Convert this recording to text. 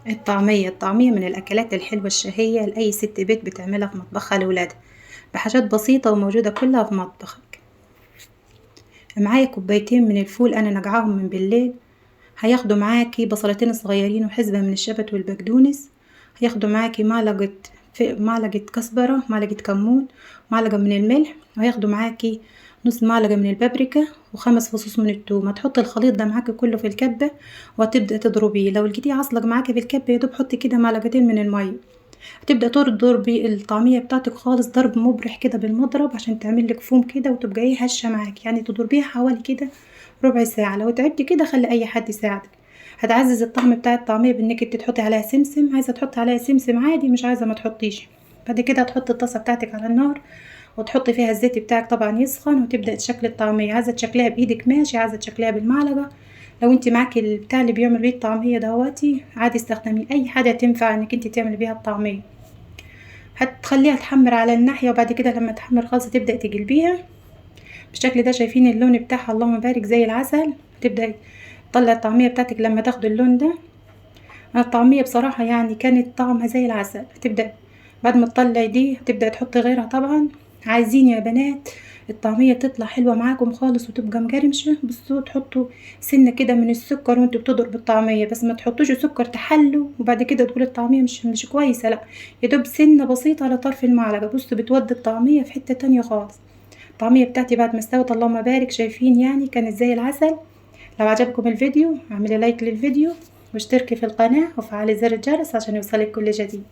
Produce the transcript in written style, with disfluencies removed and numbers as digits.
الطعمية من الأكلات الحلوة الشهية لأي ست بيت بتعملها في مطبخها لولادها بحاجات بسيطة وموجودة كلها في مطبخك. معايا كوبايتين من الفول أنا نقعاهم من بالليل. هياخدوا معاكي بصلتين صغيرين وحزبة من الشبت والبقدونس. هياخدوا معاكي معلقة كزبرة، معلقة كمون، معلقة من الملح، وهياخدوا معاكي نص معلقة من البابريكا و5 فصوص من الثوم. هتحطي الخليط ده معاكي كله في الكبة وهتبدأ تضربيه. لو لقيتيه عصلك معاكي في الكبة يدوب حطي كده معلقتين من المية. هتبدأ تضربي الطعمية بتاعتك خالص ضرب مبرح كده بالمضرب عشان تعملك فوم كده وتبقى ايه هشة معاكي، يعني تضربيها حوالي كده ربع ساعة. لو تعبتي كده خلي أي حد يساعدك. هتعزز الطعم بتاع الطعمية بإنك انت تحطي عليها سمسم، عايزة تحطي عليها سمسم عادي، مش عايزة ما تحطيش. بعد كده هتحطي الطاسة بتاعتك على النار وتحطي فيها الزيت بتاعك طبعا يسخن، وتبدأ تشكلي الطعمية. عايزة تشكليها بإيدك ماشي، عايزة تشكليها بالمعلقة. لو انت معاكي البتاع اللي بيعمل بيه الطعمية دهواتي عادي استخدمي أي حاجة تنفع انك انت تعملي بيها الطعمية. هتخليها تحمر على الناحية، وبعد كده لما تحمر خالص تبدأ تقلبيها بالشكل ده. شايفين اللون بتاعها اللهم بارك زي العسل. تبدأ تطلع الطعمية بتاعتك لما تاخد اللون ده. الطعمية بصراحة يعني كانت طعمها زي العسل. تبدأ بعد ما تطلعي دي تبدأ تحطي غيرها طبعا. عايزين يا بنات الطعمية تطلع حلوة معاكم خالص وتبقى مقرمشة، بصوا تحطوا سنة كده من السكر وانتوا بتضربوا الطعمية، بس ما تحطوش سكر تحلوا وبعد كده تقول الطعمية مش كويسة، لا يدوب سنة بسيطة على طرف المعلقة. بصوا بتودي الطعمية في حتة تانية خالص. الطعمية بتاعتي بعد ما استوت اللهم بارك شايفين يعني كانت زي العسل. لو عجبكم الفيديو اعملي لايك للفيديو واشتركي في القناة وفعلي زر الجرس عشان يوصلك كل جديد.